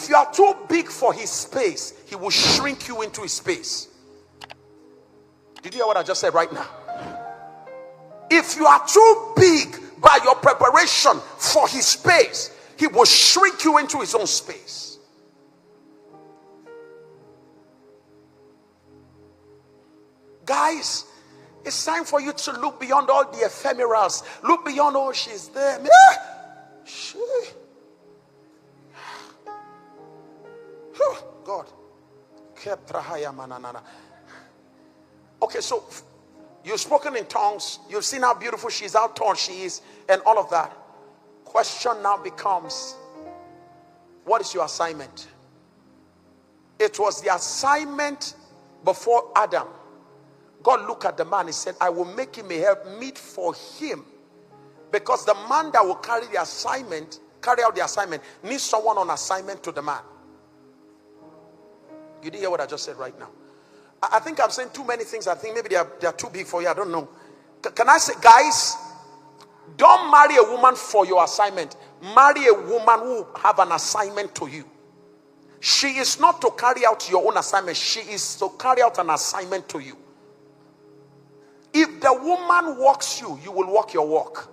If you are too big for his space, he will shrink you into his space. Did you hear what I just said right now? If you are too big by your preparation for his space, he will shrink you into his own space. Guys, it's time for you to look beyond all the ephemerals. Look beyond, oh, she's there. God. Okay, so you've spoken in tongues. You've seen how beautiful she is, how tall she is, and all of that. Question now becomes, what is your assignment? It was the assignment before Adam. God looked at the man and said, I will make him a help meet for him. Because the man that will carry out the assignment, needs someone on assignment to the man. You didn't hear what I just said right now. I think I'm saying too many things. I think maybe they are too big for you. I don't know. Can I say, guys, don't marry a woman for your assignment. Marry a woman who have an assignment to you. She is not to carry out your own assignment. She is to carry out an assignment to you. If the woman walks you, you will walk your walk.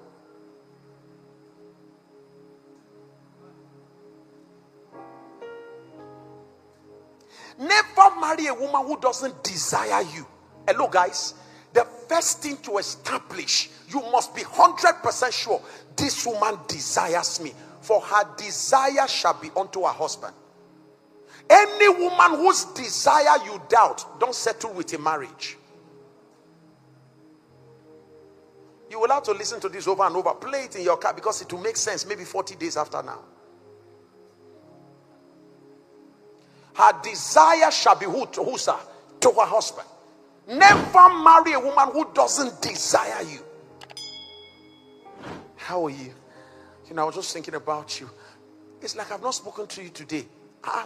Never marry a woman who doesn't desire you. Hello, guys. The first thing to establish, you must be 100% sure this woman desires me, for her desire shall be unto her husband. Any woman whose desire you doubt, don't settle with a marriage. You will have to listen to this over and over. Play it in your car because it will make sense maybe 40 days after now. Her desire shall be who, sir? To her husband. Never marry a woman who doesn't desire you. How are you? You know, I was just thinking about you. It's like I've not spoken to you today.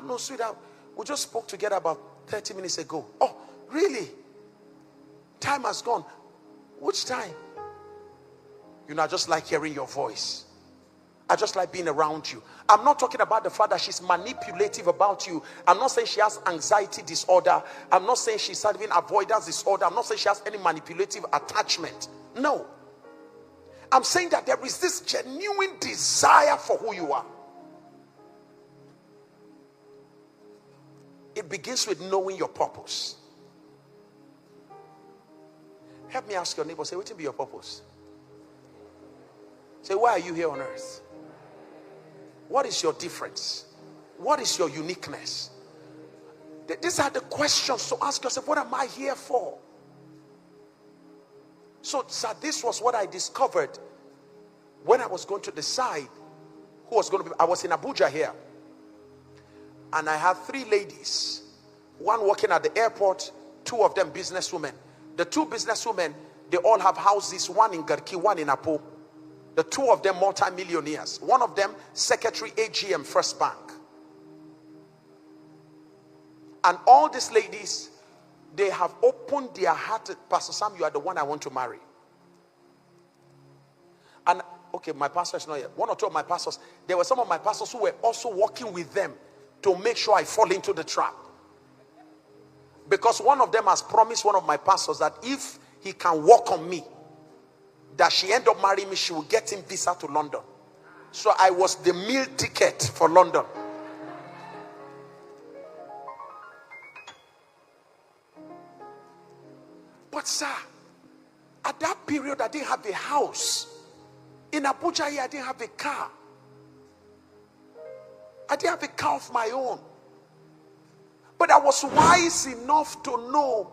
No, sweetheart. We just spoke together about 30 minutes ago. Oh, really? Time has gone. Which time? You know, I just like hearing your voice. I just like being around you. I'm not talking about the fact that she's manipulative about you. I'm not saying she has anxiety disorder. I'm not saying she's having avoidance disorder. I'm not saying she has any manipulative attachment. No. I'm saying that there is this genuine desire for who you are. It begins with knowing your purpose. Help me ask your neighbor, say, what will be your purpose? Say, why are you here on earth? What is your difference? What is your uniqueness? These are the questions to ask yourself. What am I here for? So, sir, this was what I discovered when I was going to decide who was going to be. I was in Abuja here, and I had 3 ladies, one working at the airport, 2 of them businesswomen. The 2 businesswomen, they all have houses, one in Garki, one in Apo. The 2 of them multi-millionaires. One of them secretary AGM First Bank. And all these ladies, they have opened their heart. Pastor Sam, you are the one I want to marry. And okay, my pastor is not here. 1 or 2 of my pastors, there were some of my pastors who were also working with them to make sure I fall into the trap. Because one of them has promised one of my pastors that if he can work on me, that she end up marrying me, she will get him visa to London. So I was the meal ticket for London. But sir, at that period I didn't have a house. In Abuja here I didn't have a car. I didn't have a car of my own. But I was wise enough to know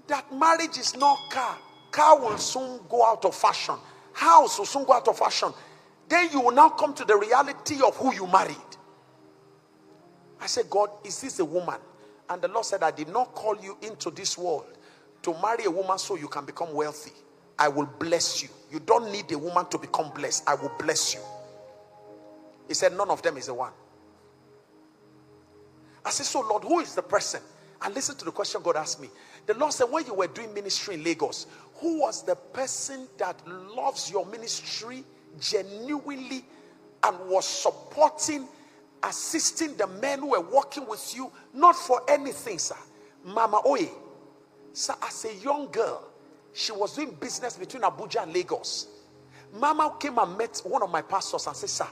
that marriage is not car. Car will soon go out of fashion. House will soon go out of fashion. Then you will now come to the reality of who you married. I said, God, is this a woman? And the Lord said, I did not call you into this world to marry a woman so you can become wealthy. I will bless you. You don't need a woman to become blessed. I will bless you. He said, none of them is the one. I said, so Lord, who is the person? And listen to the question God asked me. The Lord said, when you were doing ministry in Lagos, who was the person that loves your ministry genuinely and was supporting assisting the men who were working with you, not for anything, sir. Mama Oye, sir, as a young girl, she was doing business between Abuja and Lagos. Mama came and met one of my pastors and said, sir,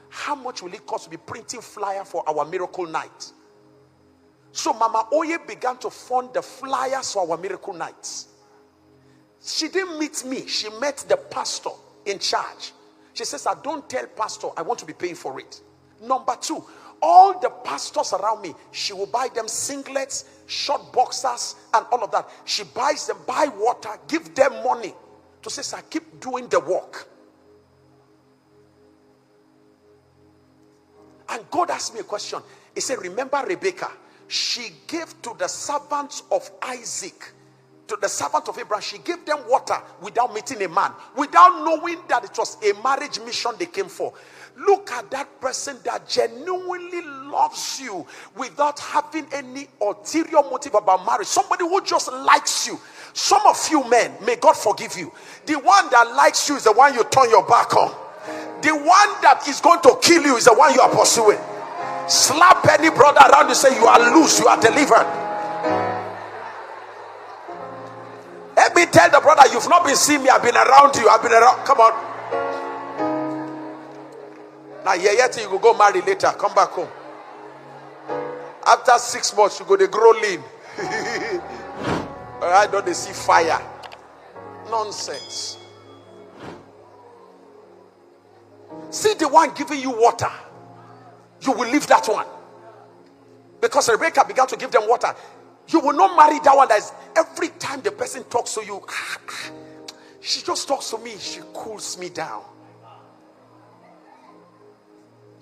how much will it cost to be printing flyer for our miracle night? So Mama Oye began to fund the flyers for our miracle nights. She didn't meet me. She met the pastor in charge. She says, I don't tell pastor, I want to be paying for it. Number two, all the pastors around me, she will buy them singlets, short boxers, and all of that. She buys them, buy water, give them money to say, sir, keep doing the work. And God asked me a question. He said, remember Rebecca? She gave to the servants of Isaac, to the servant of Abraham, she gave them water without meeting a man, without knowing that it was a marriage mission they came for. Look at that person that genuinely loves you without having any ulterior motive about marriage. Somebody who just likes you. Some of you men, may God forgive you. The one that likes you is the one you turn your back on. The one that is going to kill you is the one you are pursuing. Slap any brother around you, say you are loose, you are delivered. Let me tell the brother, you've not been seeing me, I've been around you, I've been around. Come on. Now, yet you will go marry later. Come back home. After 6 months, you go to grow lean. Alright, don't they see fire? Nonsense. See the one giving you water. You will leave that one. Because Rebecca began to give them water. You will not marry that one that is every time the person talks to you. She just talks to me. She cools me down.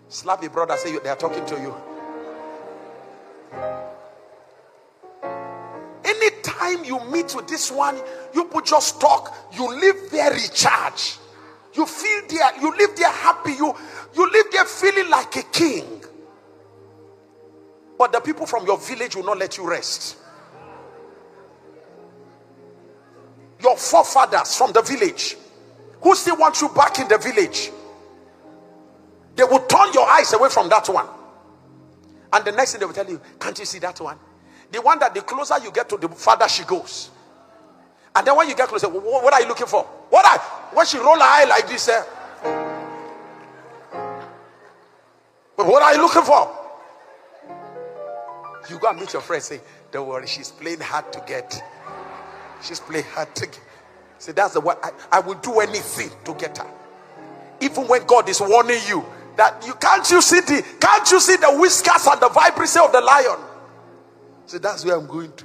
Slap your brother, say they are talking to you. Anytime you meet with this one, you put just talk, you live there recharged. You feel there, you live there happy, you live there feeling like a king. But the people from your village will not let you rest. Your forefathers from the village, who still want you back in the village, they will turn your eyes away from that one. And the next thing they will tell you, can't you see that one? The one that the closer you get to, the farther she goes. And then when you get closer, what are you looking for? When she roll her eye like this, what are you looking for? You go and meet your friend, say, don't worry, she's playing hard to get. She's playing hard to get. Say, that's the one, I will do anything to get her. Even when God is warning you that can't you see the whiskers and the vibrancy of the lion? So that's where I'm going to.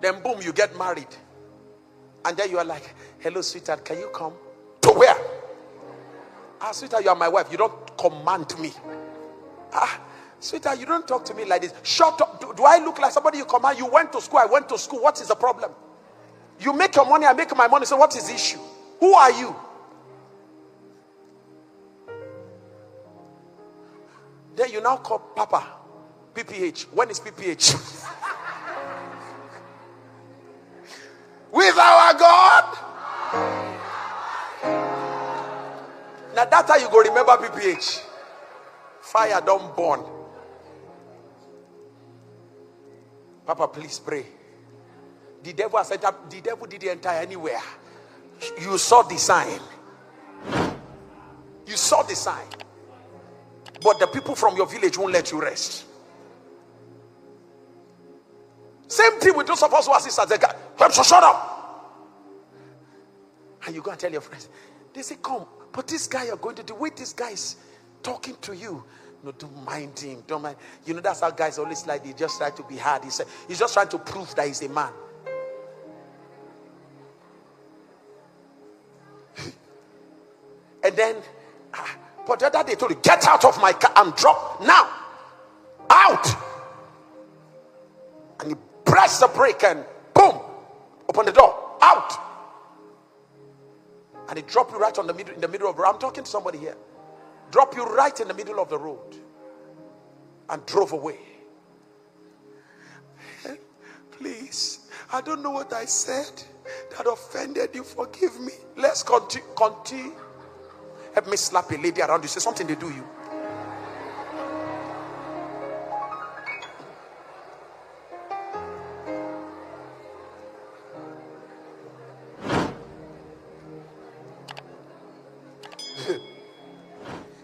Then boom, you get married. And then you are like, hello sweetheart, can you come? To where? Sweetheart, you are my wife. You don't command me. Sweetheart, you don't talk to me like this. Shut up. Do I look like somebody you command? You went to school, I went to school. What is the problem? You make your money, I make my money. So what is the issue? Who are you? Then you now call Papa PPH. When is PPH? With our God. Now that's how you go remember PPH. Fire don't burn. Papa, please pray. The devil has entered. The devil didn't enter anywhere. You saw the sign. You saw the sign. But the people from your village won't let you rest. Same thing with those of us who are sisters. They go, shut up. And you go and tell your friends. They say, come. But this guy you're going to, the way this guy is talking to you, no, don't mind him. Don't mind. You know, that's how guys always like, they just try to be hard. He's just trying to prove that he's a man. And then, but the other day told you, get out of my car and drop now. Out. And he pressed the brake and boom, open the door. Out. And he dropped you right in the middle of the road. I'm talking to somebody here. Drop you right in the middle of the road and drove away. Please, I don't know what I said that offended you. Forgive me. Let's continue. Help me slap a lady around you. Say something they do you.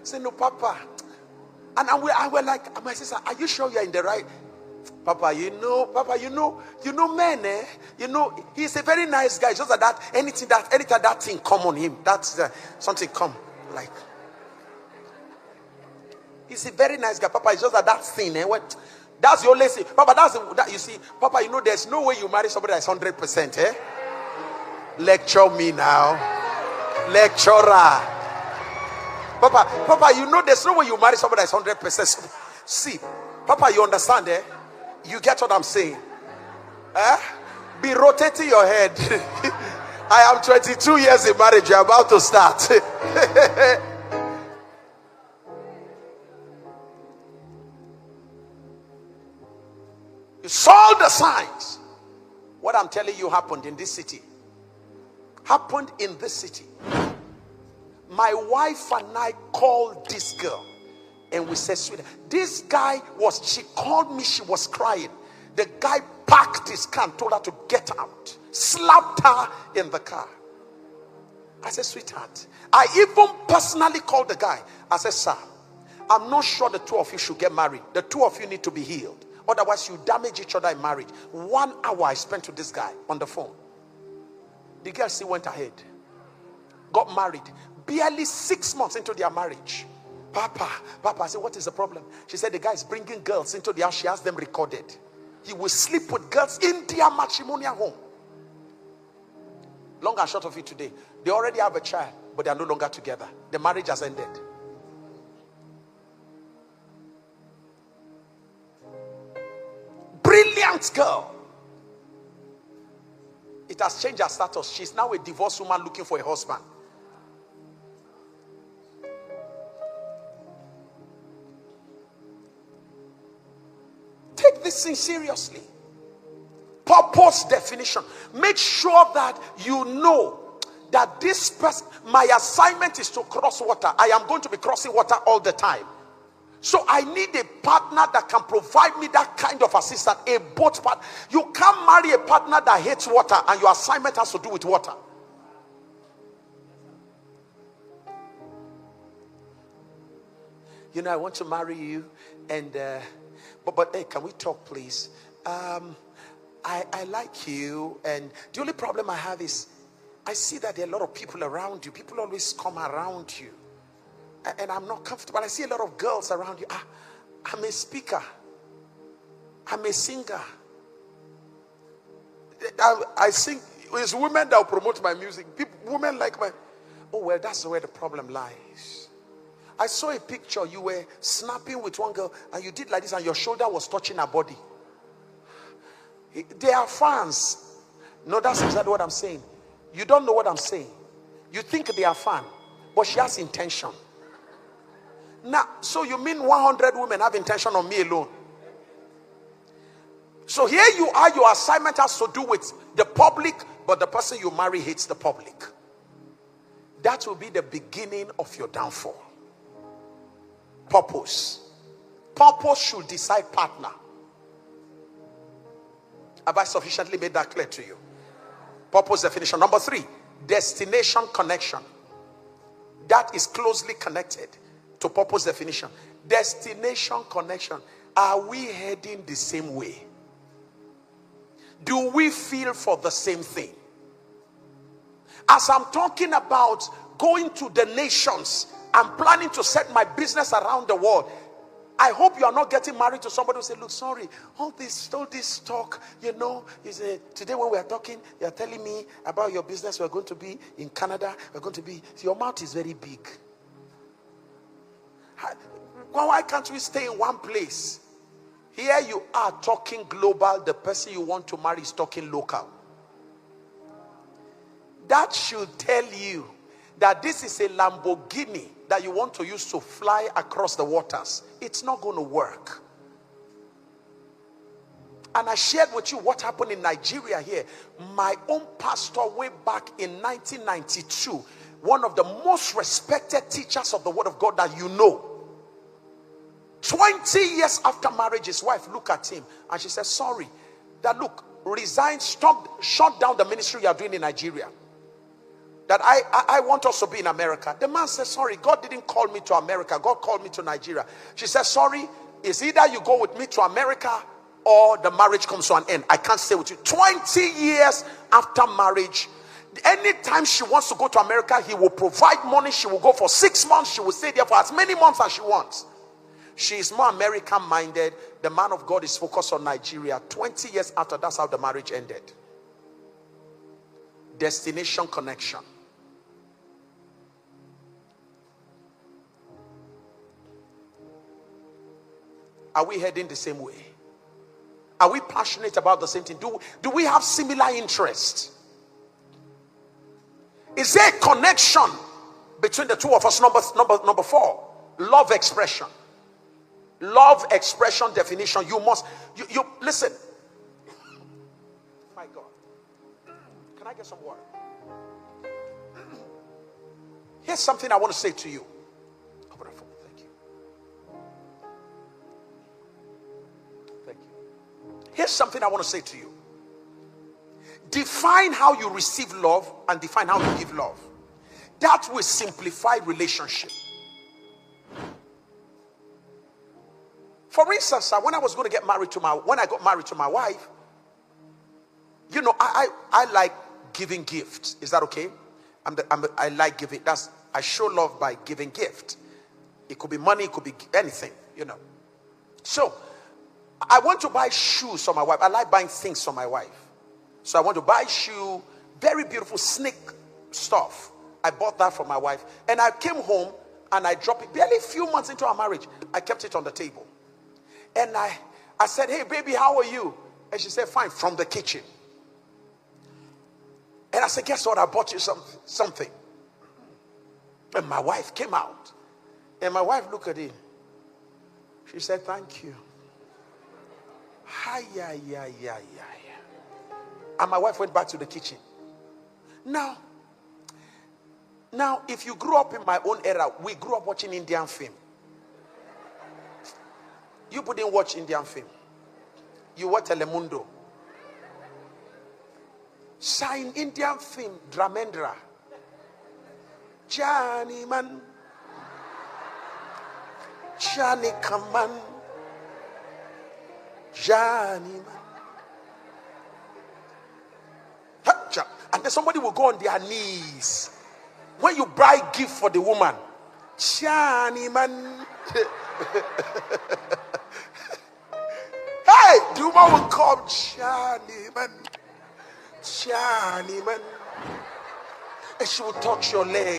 Say, no, Papa. And I were like, my sister, are you sure you're in the right? Papa, Papa, men, he's a very nice guy. Just that anytime that thing come on him, that's something come. Like, he's a very nice guy. Papa, it's just that thing, what? That's the only thing. Papa, you see, Papa, there's no way you marry somebody that's 100%, eh? Lecture me now. Lecturer. Papa, there's no way you marry somebody that's 100%. See, Papa, you understand, eh? You get what I'm saying? Eh? Be rotating your head. I am 22 years in marriage. You're about to start. You saw the signs. What I'm telling you happened in this city. Happened in this city. My wife and I called this girl. And we said, sweetie, this guy she called me, she was crying. The guy parked his car and told her to get out. Slapped her in the car. I said, sweetheart. I even personally called the guy. I said, sir, I'm not sure the two of you should get married. The two of you need to be healed. Otherwise, you damage each other in marriage. 1 hour I spent with this guy on the phone. The girl still went ahead. Got married. Barely 6 months into their marriage. Papa, I said, what is the problem? She said, the guy is bringing girls into the house. She has them recorded. He will sleep with girls in their matrimonial home. Long and short of it today, they already have a child, but they are no longer together. The marriage has ended. Brilliant girl. It has changed her status. She's now a divorced woman looking for a husband. Take this thing seriously. Purpose definition. Make sure that you know that this person, my assignment is to cross water. I am going to be crossing water all the time. So I need a partner that can provide me that kind of assistance. A boat partner. You can't marry a partner that hates water and your assignment has to do with water. I want to marry you, and but hey, can we talk, please? I like you, and the only problem I have is I see that there are a lot of people around you. People always come around you, and I'm not comfortable. I see a lot of girls around you. I'm a speaker. I'm a singer. I sing. It's women that will promote my music. Women like my... Oh, well, that's where the problem lies. I saw a picture. You were snapping with one girl, and you did like this, and your shoulder was touching her body. They are fans. No, that's exactly what I'm saying. You don't know what I'm saying. You think they are fan, but she has intention. Now, so you mean 100 women have intention on me alone? So here you are, your assignment has to do with the public, but the person you marry hates the public. That will be the beginning of your downfall. Purpose. Purpose should decide partner. Have I sufficiently made that clear to you? Purpose definition. Number 3, destination connection. That is closely connected to purpose definition. Destination connection. Are we heading the same way? Do we feel for the same thing? As I'm talking about going to the nations, I'm planning to set my business around the world. I hope you are not getting married to somebody who say, look, sorry, all this talk, today when we are talking, you are telling me about your business. We're going to be in Canada. We're going to be, your mouth is very big. Why can't we stay in one place? Here you are talking global. The person you want to marry is talking local. That should tell you that this is a Lamborghini that you want to use to fly across the waters. It's not going to work. And I shared with you what happened in Nigeria here. My own pastor way back in 1992, one of the most respected teachers of the word of God that you know. 20 years after marriage, his wife looked at him and she said, sorry, that look, resign, stop, shut down the ministry you are doing in Nigeria. That I want us to be in America. The man said, sorry, God didn't call me to America. God called me to Nigeria. She said, sorry, it's either you go with me to America or the marriage comes to an end. I can't stay with you. 20 years after marriage, anytime she wants to go to America, he will provide money. She will go for 6 months. She will stay there for as many months as she wants. She is more American minded. The man of God is focused on Nigeria. 20 years after, that's how the marriage ended. Destination connection. Are we heading the same way? Are we passionate about the same thing? Do we have similar interests? Is there a connection between the two of us? Number 4, love expression. Love expression definition. You must, you listen. My God. Can I get some water? Here's something I want to say to you. Open the phone. Thank you. Thank you. Here's something I want to say to you. Define how you receive love and define how you give love. That will simplify relationship. For instance, when I was going to get married to when I got married to my wife, you know, I like giving gifts. Is that okay? I like giving. I show love by giving gift. It could be money, it could be anything, you know. So I want to buy shoes for my wife. I like buying things for my wife. So I want to buy shoe, very beautiful snake stuff. I bought that for my wife. And I came home and I dropped it. Barely a few months into our marriage, I kept it on the table. And I said, hey, baby, how are you? And she said, fine, from the kitchen. And I said, guess what? I bought you something. And my wife came out. And my wife looked at it. She said, thank you. And my wife went back to the kitchen. Now, if you grew up in my own era, we grew up watching Indian film. You didn't watch Indian film. You watch Telemundo. Sign Indian film, Dramendra. Johnny man. Johnny come on. Johnny man. And then somebody will go on their knees. When you buy gift for the woman, Johnny man. Hey, the woman will come, Johnny man. Johnny man. And she will touch your leg.